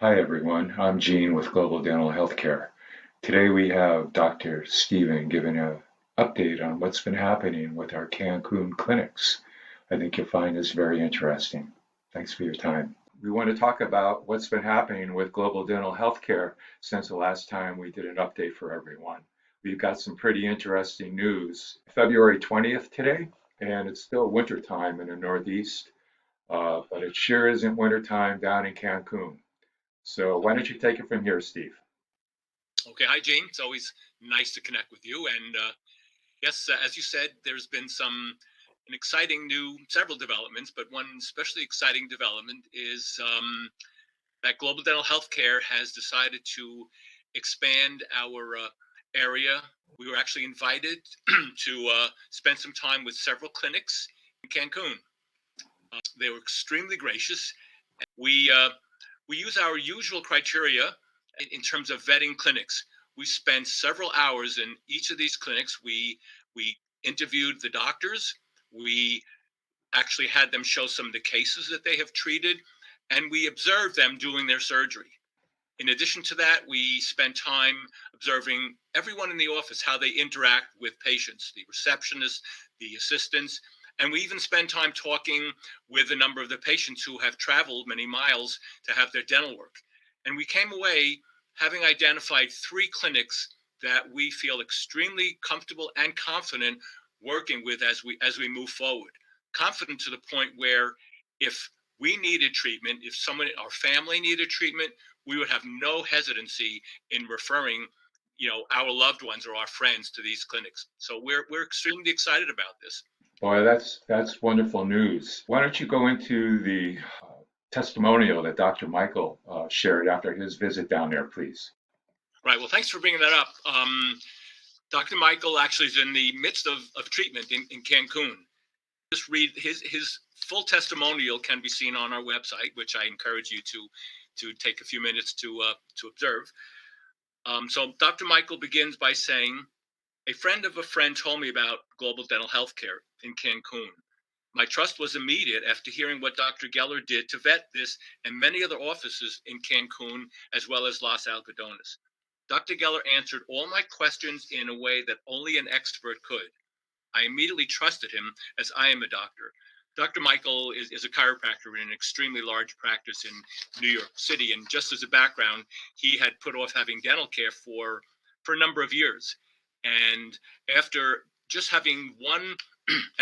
Hi everyone, I'm Gene with Global Dental Healthcare. Today we have Dr. Stephen giving an update on what's been happening with our Cancun clinics. I think you'll find this very interesting. Thanks for your time. We want to talk about what's been happening with Global Dental Healthcare since the last time we did an update for everyone. We've got some pretty interesting news. February 20th today, and it's still winter time in the Northeast, but it sure isn't winter time down in Cancun. So why don't you take it from here, Steve? Okay, hi Jane. It's always nice to connect with you. And yes, as you said, there's been an exciting several developments, but one especially exciting development is that Global Dental Healthcare has decided to expand our area. We were actually invited to spend some time with several clinics in Cancun. They were extremely gracious. We uh, we use our usual criteria in terms of vetting clinics. We spent several hours in each of these clinics. We interviewed the doctors. We actually had them show some of the cases that they have treated, and we observed them doing their surgery. In addition to that, we spent time observing everyone in the office, how they interact with patients, the receptionists, the assistants, and we even spend time talking with a number of the patients who have traveled many miles to have their dental work. And we came away having identified three clinics that we feel extremely comfortable and confident working with as we move forward. Confident to the point where if we needed treatment, if someone our family needed treatment, we would have no hesitancy in referring, our loved ones or our friends to these clinics. So we're extremely excited about this. Boy, that's wonderful news. Why don't you go into the testimonial that Dr. Michael shared after his visit down there, please? Right. Well, thanks for bringing that up. Dr. Michael actually is in the midst of treatment in Cancun. Just read his full testimonial can be seen on our website, which I encourage you to take a few minutes to observe. So Dr. Michael begins by saying, a friend of a friend told me about Global Dental Healthcare in Cancun. My trust was immediate after hearing what Dr. Geller did to vet this and many other offices in Cancun as well as Los Algodones. Dr. Geller answered all my questions in a way that only an expert could. I immediately trusted him as I am a doctor. Dr. Michael is a chiropractor in an extremely large practice in New York City. And just as a background, he had put off having dental care for a number of years. And after just having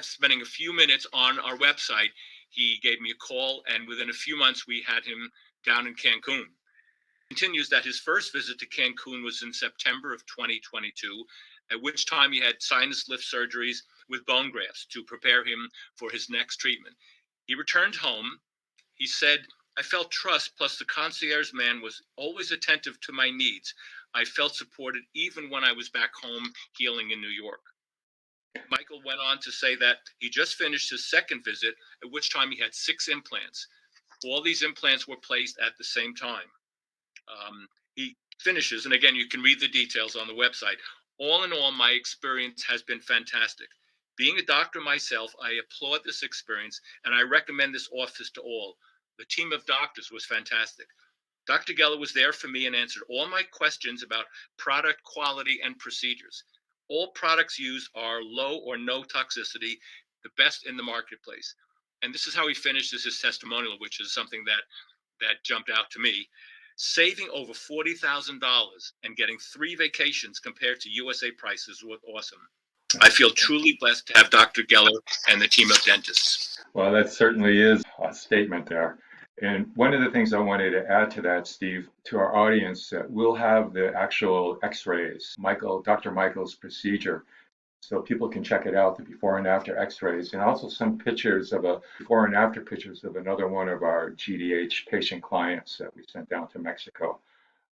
spending a few minutes on our website, he gave me a call. And within a few months, we had him down in Cancun. Continues that his first visit to Cancun was in September of 2022, at which time he had sinus lift surgeries with bone grafts to prepare him for his next treatment. He returned home. He said, I felt trust, plus the concierge man was always attentive to my needs. I felt supported even when I was back home healing in New York. Michael went on to say that he just finished his second visit, at which time he had 6 implants. All these implants were placed at the same time. He finishes, and again, you can read the details on the website. All in all, my experience has been fantastic. Being a doctor myself, I applaud this experience and I recommend this office to all. The team of doctors was fantastic. Dr. Geller was there for me and answered all my questions about product quality and procedures. All products used are low or no toxicity, the best in the marketplace. And this is how he finishes his testimonial, which is something that jumped out to me. Saving over $40,000 and getting 3 vacations compared to USA prices was awesome. I feel truly blessed to have Dr. Geller and the team of dentists. Well, that certainly is a statement there. And one of the things I wanted to add to that, Steve, to our audience, we'll have the actual x-rays, Dr. Michael's procedure, so people can check it out, the before and after x-rays, and also some pictures of a before and after pictures of another one of our GDH patient clients that we sent down to Mexico,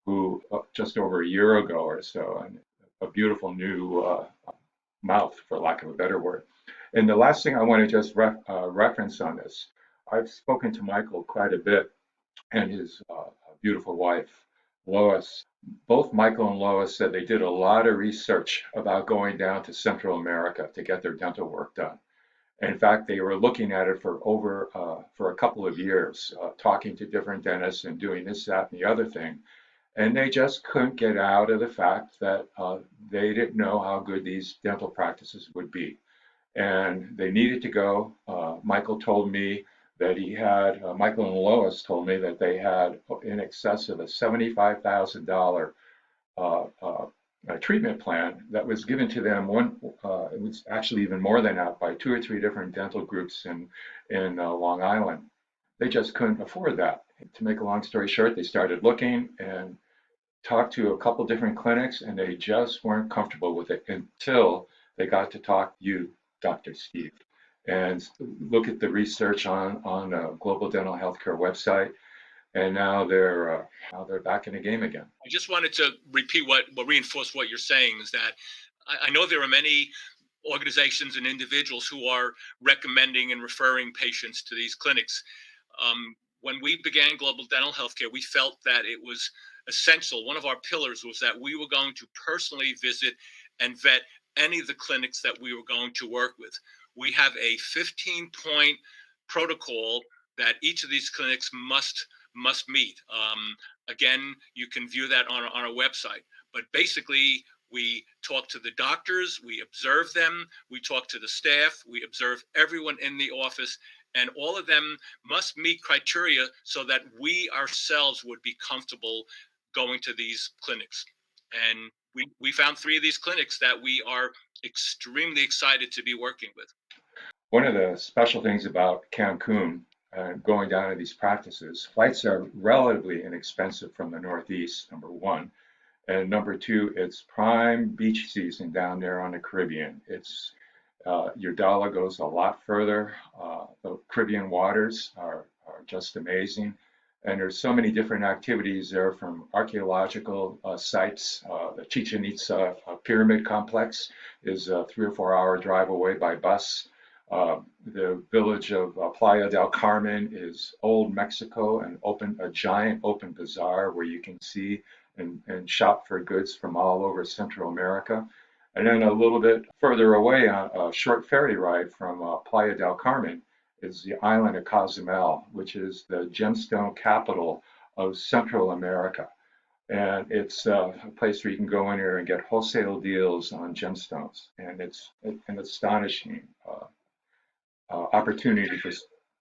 who just over a year ago or so, and a beautiful new mouth, for lack of a better word. And the last thing I want to just reference on this, I've spoken to Michael quite a bit and his beautiful wife, Lois. Both Michael and Lois said they did a lot of research about going down to Central America to get their dental work done. In fact, they were looking at it for a couple of years, talking to different dentists and doing this, that, and the other thing. And they just couldn't get out of the fact that they didn't know how good these dental practices would be. And they needed to go. Michael told me that Michael and Lois told me that they had in excess of a $75,000 uh, uh, treatment plan that was given to them. It was actually even more than that by two or three different dental groups in Long Island. They just couldn't afford that. To make a long story short, they started looking and talked to a couple different clinics, and they just weren't comfortable with it until they got to talk to you, Dr. Steve, and look at the research on Global Dental Healthcare website, and now they're back in the game again. I just wanted to repeat reinforce what you're saying is that I know there are many organizations and individuals who are recommending and referring patients to these clinics. When we began Global Dental Healthcare, we felt that it was essential. One of our pillars was that we were going to personally visit and vet any of the clinics that we were going to work with. We have a 15-point protocol that each of these clinics must meet. Again, you can view that on our website. But basically, we talk to the doctors, we observe them, we talk to the staff, we observe everyone in the office, and all of them must meet criteria so that we ourselves would be comfortable going to these clinics. And we found three of these clinics that we are extremely excited to be working with. One of the special things about Cancun, going down to these practices, flights are relatively inexpensive from the Northeast, number one. And number two, it's prime beach season down there on the Caribbean. Your dollar goes a lot further. The Caribbean waters are just amazing. And there's so many different activities there, from archaeological sites. The Chichen Itza Pyramid Complex is a 3 or 4 hour drive away by bus. The village of Playa del Carmen is old Mexico, and a giant open bazaar where you can see and shop for goods from all over Central America. And then a little bit further away, on a short ferry ride from Playa del Carmen, is the island of Cozumel, which is the gemstone capital of Central America. And it's a place where you can go in here and get wholesale deals on gemstones. And it's an astonishing opportunity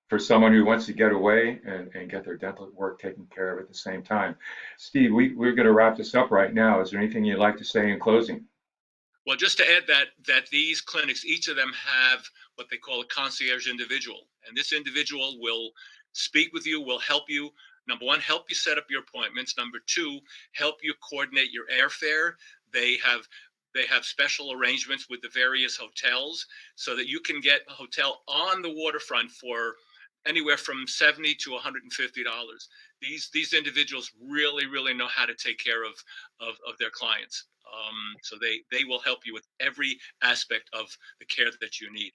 for someone who wants to get away and get their dental work taken care of at the same time. Steve, we're going to wrap this up right now. Is there anything you'd like to say in closing? Well, just to add that these clinics, each of them have what they call a concierge individual, and this individual will speak with you, will help you. Number one, help you set up your appointments. Number two, help you coordinate your airfare. They have special arrangements with the various hotels so that you can get a hotel on the waterfront for anywhere from $70 to $150. These individuals really know how to take care of their clients. So they will help you with every aspect of the care that you need.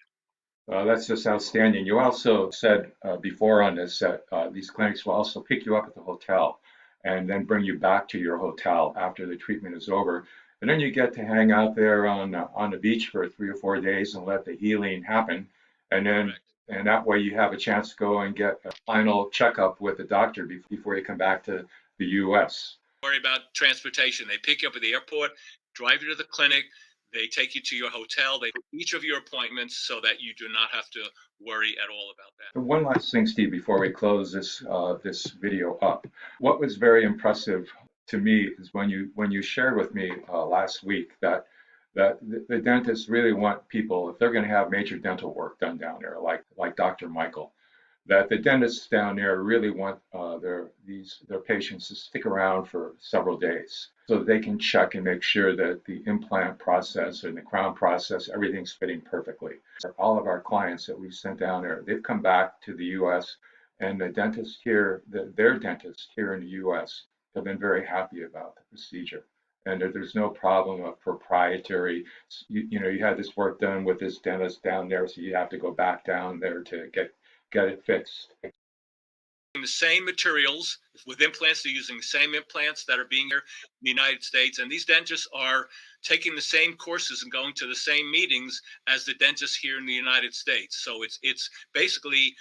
That's just outstanding. You also said before on this that these clinics will also pick you up at the hotel and then bring you back to your hotel after the treatment is over. And then you get to hang out there on the beach for 3 or 4 days and let the healing happen. And then Correct. and that way you have a chance to go and get a final checkup with the doctor before you come back to the U.S. Worry about transportation. They pick you up at the airport, drive you to the clinic. They take you to your hotel. They do each of your appointments so that you do not have to worry at all about that. And one last thing, Steve, before we close this video up. What was very impressive to me is when you shared with me last week that the dentists really want people, if they're going to have major dental work done down there, like Dr. Michael, that the dentists down there really want their patients to stick around for several days so that they can check and make sure that the implant process and the crown process, everything's fitting perfectly. All of our clients that we've sent down there, they've come back to the U.S. and the dentists here, their dentists here in the U.S. have been very happy about the procedure. And there's no problem of proprietary. You had this work done with this dentist down there, so you have to go back down there to get it fixed. the same materials. With implants, they're using the same implants that are being here in the United States. And these dentists are taking the same courses and going to the same meetings as the dentists here in the United States. So it's basically,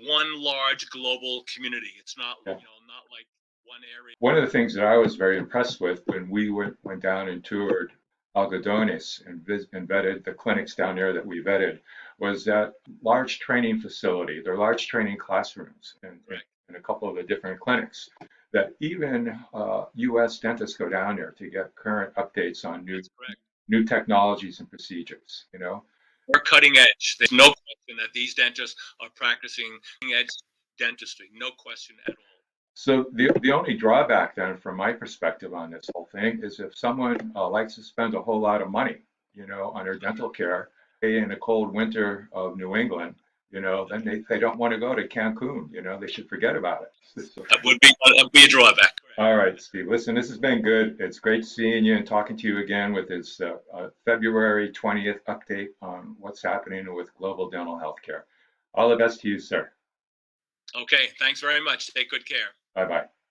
one large global community. It's not, Yeah. not like one area. One of the things that I was very impressed with when we went down and toured Algodones and vetted the clinics down there that we vetted was that large training facility, their large training classrooms, and a couple of the different clinics that even U.S. dentists go down there to get current updates on new technologies and procedures, you know. We're cutting edge. There's no question that these dentists are practicing cutting edge dentistry. No question at all. So the only drawback then, from my perspective on this whole thing, is if someone likes to spend a whole lot of money, on their dental care, in the cold winter of New England, then they don't want to go to Cancun. They should forget about it. So, That would be a drawback. all right, Steve. Listen, this has been good. It's great seeing you and talking to you again with this February 20th update on what's happening with global dental healthcare. All the best to you, sir. Okay, thanks very much. Take good care. Bye bye.